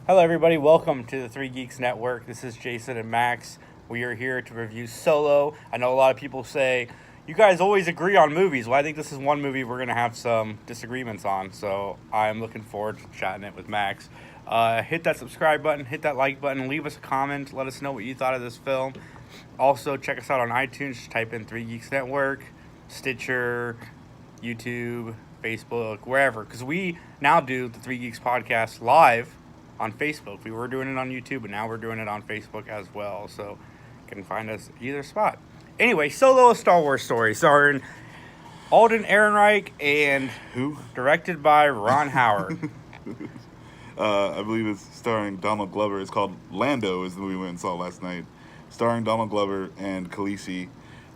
Hello, everybody. Welcome to the Three Geeks Network. This is Jason and Max. We are here to review Solo. I know a lot of people say, you guys always agree on movies. Well, I think this is one movie we're going to have some disagreements on. So I'm looking forward to chatting it with Max. Hit that subscribe button, hit that like button, leave us a comment. Let us know what you thought of this film. Also, check us out on iTunes. Just type in Three Geeks Network, Stitcher, YouTube, Facebook, wherever. Because we now do the Three Geeks podcast live on Facebook. We were doing it on YouTube, but now we're doing it on Facebook as well. So you can find us either spot. Anyway, Solo, a Star Wars story, starring Alden Ehrenreich and Who? directed by Ron Howard. I believe it's starring Donald Glover. It's called Lando, is the movie we went and saw last night. Starring Donald Glover and Khaleesi.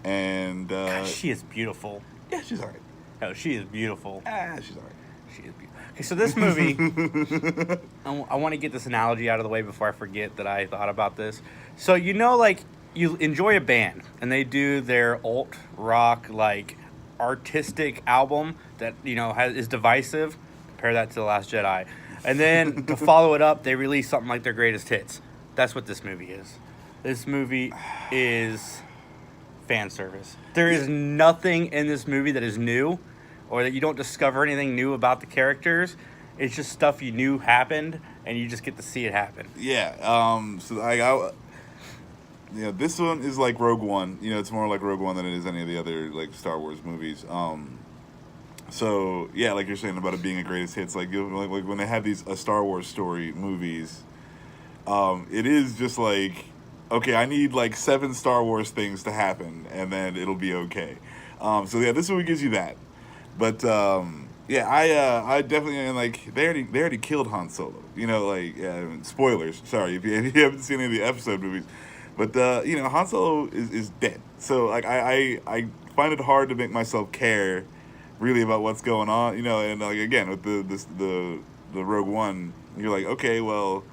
And, God, she is beautiful. yeah, she's alright. No, she is beautiful. She's alright. She is beautiful. Okay, so this movie, I want to get this analogy out of the way before I forget that I thought about this. So, like, you enjoy a band, and they do their alt rock, like, artistic album that, is divisive. Compare that to The Last Jedi. And then to follow it up, they release something like their greatest hits. That's what this movie is. This movie is fan service. There is nothing in this movie that is new, or that you don't discover anything new about the characters. It's just stuff you knew happened, and you just get to see it happen. Yeah, this one is like Rogue One. It's more like Rogue One than it is any of the other, like, Star Wars movies. So, yeah, like you're saying about it being a greatest hits, like when they have these Star Wars story movies, it is just like, okay, I need like 7 Star Wars things to happen, and then it'll be okay. So yeah, this movie gives you that. But yeah, I definitely, like, they already killed Han Solo. Spoilers. Sorry if you haven't seen any of the episode movies, but Han Solo is dead. So, like, I find it hard to make myself care really about what's going on. And, like, again with the Rogue One, you're like, okay, well,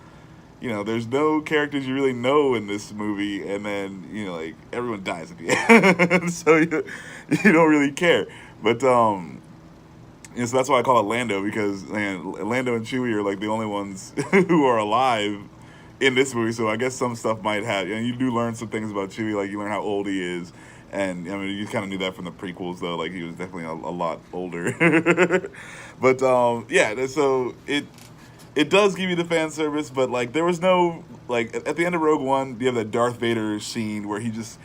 there's no characters you really know in this movie, and then, like, everyone dies at the end. So you don't really care. But, so that's why I call it Lando, because, man, Lando and Chewie are, like, the only ones who are alive in this movie, so I guess some stuff might have, and you do learn some things about Chewie, like, you learn how old he is, and, I mean, you kind of knew that from the prequels, though, like, he was definitely a lot older. But, yeah, so it does give you the fan service, but, like, there was no, like, at the end of Rogue One, you have that Darth Vader scene where he just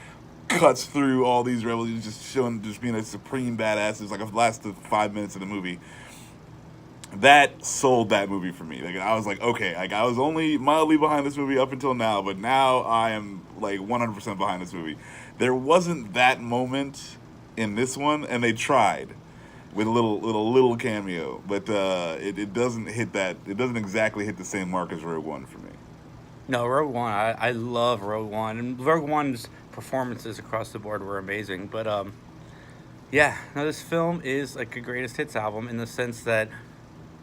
cuts through all these rebels, just being a supreme badass. It's like the last 5 minutes of the movie. That sold that movie for me. Like, I was like, okay, like, I was only mildly behind this movie up until now, but now I am, like, 100% behind this movie. There wasn't that moment in this one, and they tried with a little cameo, but it doesn't hit that. It doesn't exactly hit the same mark as Rogue One for me. No, Rogue One, I love Rogue One, and Rogue One's performances across the board were amazing. But yeah, no, this film is like a greatest hits album in the sense that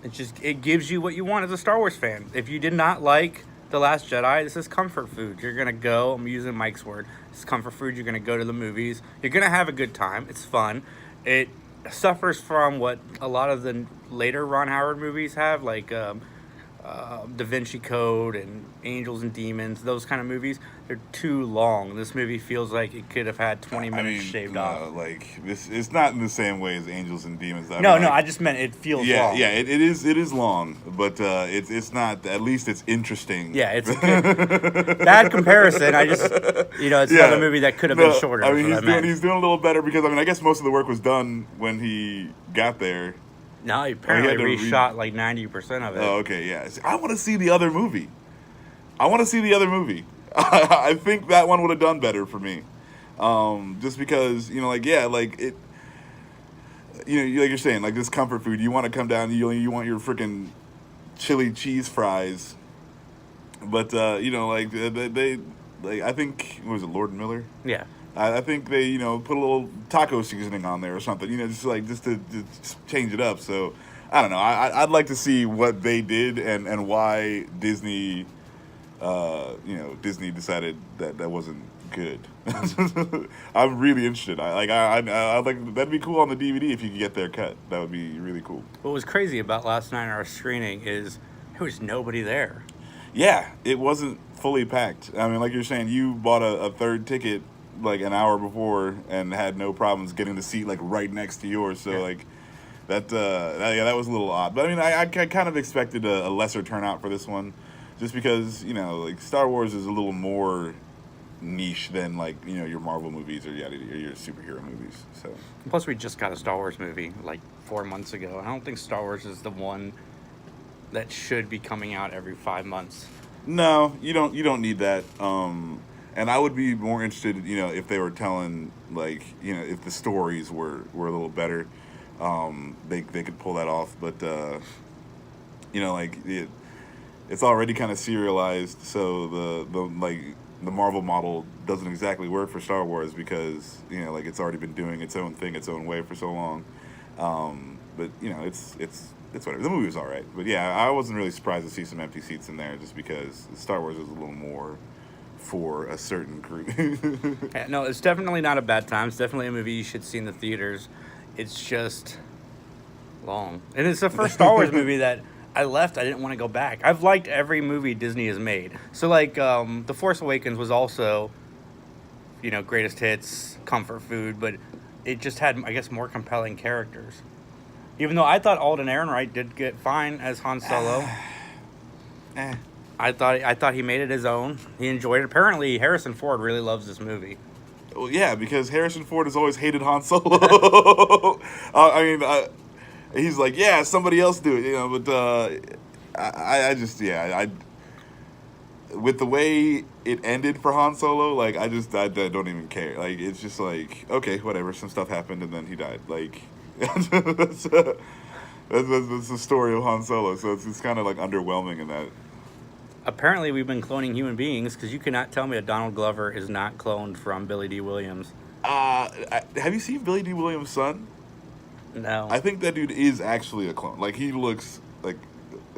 it gives you what you want as a Star Wars fan. If you did not like The Last Jedi, this is comfort food. You're gonna go. I'm using Mike's word. It's comfort food. You're gonna go to the movies. You're gonna have a good time. It's fun. It suffers from what a lot of the later Ron Howard movies have, like Da Vinci Code and Angels and Demons, those kind of movies. They're too long. This movie feels like it could have had 20 minutes shaved off. Like, this, it's not in the same way as Angels and Demons. I just meant it feels long. Yeah, it is long, but it's not. At least it's interesting. Yeah, it's a good, bad comparison. It's another movie that could have been shorter. I mean, he's doing a little better because, I mean, I guess most of the work was done when he got there. No, he apparently reshot like 90% of it. Oh, okay, yeah. I want to see the other movie. I think that one would have done better for me. Just because, like it, like you're saying, like, this comfort food, you want to come down, you want your freaking chili cheese fries. But, like, I think, what was it, Lord Miller? Yeah. I think they, put a little taco seasoning on there or something, just to change it up. So, I don't know. I'd like to see what they did and why Disney, Disney decided that wasn't good. I'm really interested. I like, that'd be cool on the DVD if you could get their cut. That would be really cool. What was crazy about last night in our screening is there was nobody there. Yeah, it wasn't fully packed. I mean, like you're saying, you bought a third ticket like an hour before and had no problems getting the seat like right next to yours. So Yeah. like yeah, that was a little odd. But I mean, I kind of expected a lesser turnout for this one, just because like Star Wars is a little more niche than like your Marvel movies or your superhero movies. So Plus, we just got a Star Wars movie like 4 months ago. I don't think Star Wars is the one that should be coming out every 5 months. no, you don't need that. And I would be more interested, if they were telling like if the stories were a little better, they could pull that off. But like it's already kind of serialized, so the Marvel model doesn't exactly work for Star Wars because like it's already been doing its own thing its own way for so long. But it's whatever. The movie was all right, but yeah, I wasn't really surprised to see some empty seats in there just because Star Wars was a little more for a certain group. Yeah, no, it's definitely not a bad time. It's definitely a movie you should see in the theaters. It's just long, and it's the first Star Wars movie that I left. I didn't want to go back. I've liked every movie Disney has made. So like, The Force Awakens was also, greatest hits, comfort food, but it just had, I guess, more compelling characters. Even though I thought Alden Ehrenreich did get fine as Han Solo. Eh. I thought he made it his own. He enjoyed it. Apparently, Harrison Ford really loves this movie. Well, yeah, because Harrison Ford has always hated Han Solo. I mean, he's like, yeah, somebody else do it, but I just, yeah, with the way it ended for Han Solo, like, I don't even care. Like, it's just like, okay, whatever, some stuff happened and then he died. Like, that's the story of Han Solo, so it's kind of like underwhelming in that. Apparently, we've been cloning human beings because you cannot tell me that Donald Glover is not cloned from Billy D. Williams. Have you seen Billy D. Williams' son? No. I think that dude is actually a clone. Like he looks like.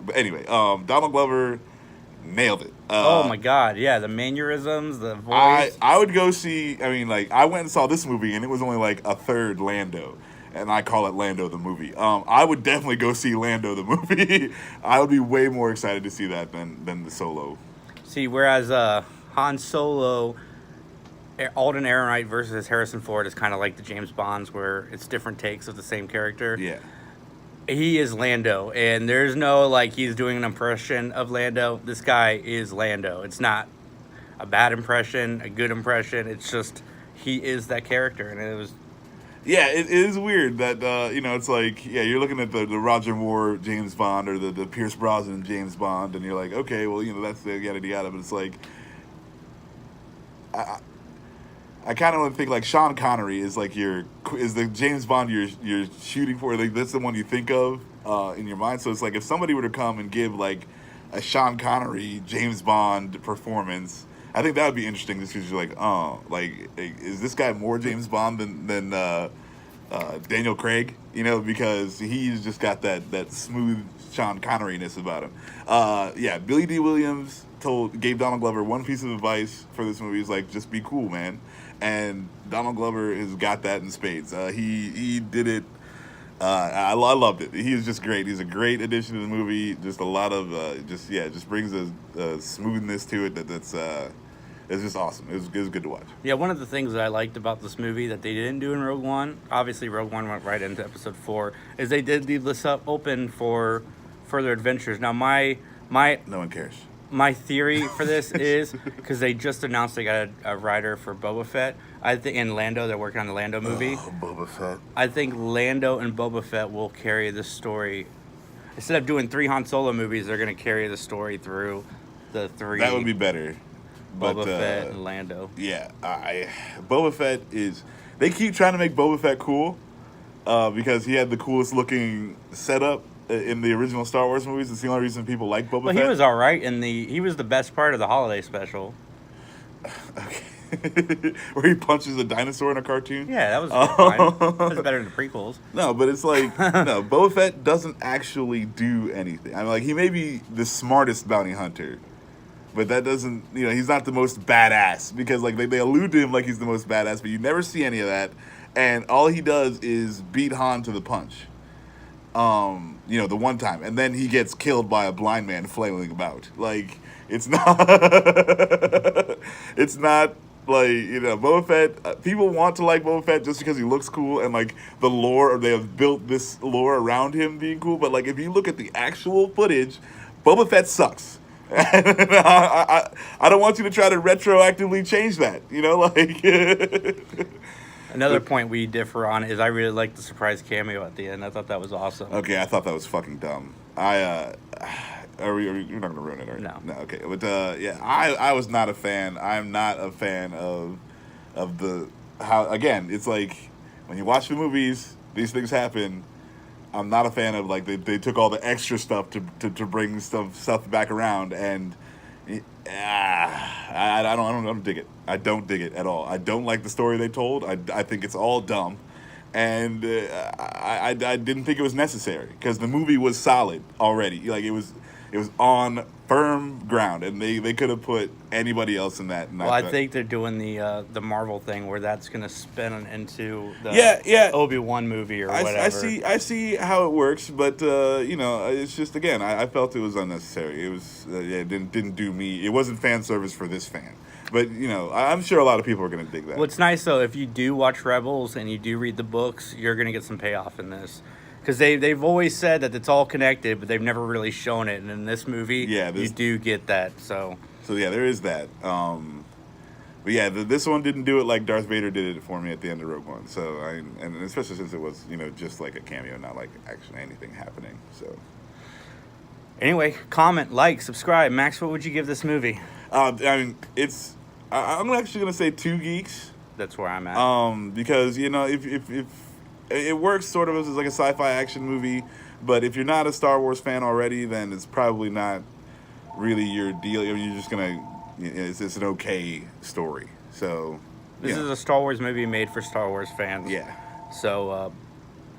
But anyway, Donald Glover nailed it. Oh my God! Yeah, the mannerisms, the voice. I would go see. I mean, like I went and saw this movie, and it was only like a third Lando, and I call it Lando the movie. I would definitely go see Lando the movie. I would be way more excited to see that than the Solo. See, whereas Han Solo, Alden Ehrenreich versus Harrison Ford is kind of like the James Bonds, where it's different takes of the same character. Yeah. He is Lando, and there's no like he's doing an impression of Lando. This guy is Lando. It's not a bad impression, a good impression. It's just he is that character, and it was. Yeah, it is weird that it's like you're looking at the Roger Moore James Bond or the Pierce Brosnan James Bond, and you're like, okay, well that's the yada yada, but it's like I kind of want to think like Sean Connery is like is the James Bond you're shooting for, like that's the one you think of in your mind. So it's like if somebody were to come and give like a Sean Connery James Bond performance, I think that would be interesting just because you're like, oh, like is this guy more James Bond than Daniel Craig? Because he's just got that smooth Sean Connery-ness about him. Yeah, Billy D. Williams gave Donald Glover one piece of advice for this movie. He's like, just be cool, man. And Donald Glover has got that in spades. He did it. I loved it. He is just great. He's a great addition to the movie. Just a lot of just brings a smoothness to it that's it's just awesome. It was good to watch. Yeah, one of the things that I liked about this movie that they didn't do in Rogue One, obviously Rogue One went right into Episode 4, is they did leave this up open for further adventures. Now my No one cares. My theory for this is because they just announced they got a writer for Boba Fett. I think in Lando, they're working on the Lando movie. Oh, Boba Fett. I think Lando and Boba Fett will carry the story. Instead of doing 3 Han Solo movies, they're going to carry the story through the 3. That would be better. Boba Fett and Lando. Yeah, Boba Fett is. They keep trying to make Boba Fett cool because he had the coolest looking setup in the original Star Wars movies. It's the only reason people like Boba Fett. But he was all right he was the best part of the holiday special. Okay. Where he punches a dinosaur in a cartoon? Yeah, that was fine. That was better than the prequels. No, but it's like, no, Boba Fett doesn't actually do anything. I mean, like, he may be the smartest bounty hunter, but that doesn't, he's not the most badass. Because, like, they allude to him like he's the most badass, but you never see any of that. And all he does is beat Han to the punch. You know, the one time, and then he gets killed by a blind man flailing about. Like, it's not, it's not like, you know, Boba Fett. People want to like Boba Fett just because he looks cool and like the lore, or they have built this lore around him being cool. But like, if you look at the actual footage, Boba Fett sucks. I don't want you to try to retroactively change that. You know, like. Another point we differ on is I really liked the surprise cameo at the end. I thought that was awesome. Okay, I thought that was fucking dumb. You're not gonna ruin it, are you? No. Okay, but yeah, I was not a fan. I'm not a fan of the how. Again, it's like when you watch the movies, these things happen. I'm not a fan of like they took all the extra stuff to bring stuff back around, and I don't dig it. I don't dig it at all. I don't like the story they told. I think it's all dumb, and I didn't think it was necessary because the movie was solid already. Like it was on firm ground, and they could have put anybody else in that. Well, I think they're doing the Marvel thing where that's going to spin into the Obi-Wan movie or whatever. I see how it works, but you know, it's just again, I felt it was unnecessary. It was it didn't do me. It wasn't fan service for this fan. But, you know, I'm sure a lot of people are going to dig that. What's nice, though, if you do watch Rebels and you do read the books, you're going to get some payoff in this. Because they've always said that it's all connected, but they've never really shown it. And in this movie, you do get that. So yeah, there is that. But yeah, this one didn't do it like Darth Vader did it for me at the end of Rogue One. So, and especially since it was, you know, just like a cameo, not like actually anything happening. So anyway, comment, like, subscribe. Max, what would you give this movie? I mean, I'm actually gonna say 2 geeks. That's where I'm at. Because you know, if it works sort of as like a sci-fi action movie, but if you're not a Star Wars fan already, then it's probably not really your deal. I mean, you're just gonna, it's an okay story. So this is a Star Wars movie made for Star Wars fans. Yeah. So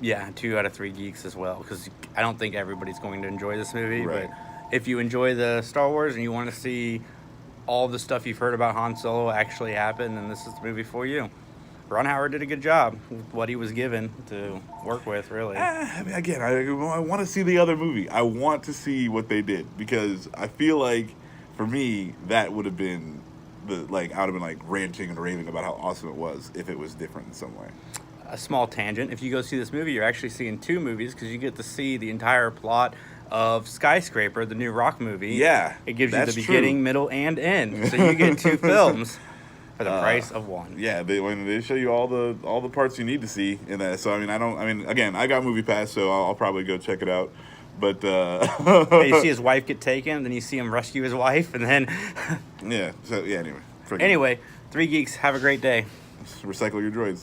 yeah, 2 out of 3 geeks as well, because I don't think everybody's going to enjoy this movie. Right. But if you enjoy the Star Wars and you want to see all the stuff you've heard about Han Solo actually happen, then this is the movie for you. Ron Howard did a good job with what he was given to work with, really. I mean, again, I want to see the other movie. I want to see what they did, because I feel like, for me, that would have been I would have been like ranting and raving about how awesome it was if it was different in some way. A small tangent. If you go see this movie, you're actually seeing 2 movies, because you get to see the entire plot of Skyscraper, the new Rock movie. Yeah, it gives you the beginning, middle, and end. So you get 2 films for the price of 1. Yeah, when they show you all the parts you need to see in that. So I mean, again, I got Movie Pass, so I'll probably go check it out. But you see his wife get taken, then you see him rescue his wife, and then yeah. So yeah. Anyway, 3 geeks. Have a great day. Recycle your droids.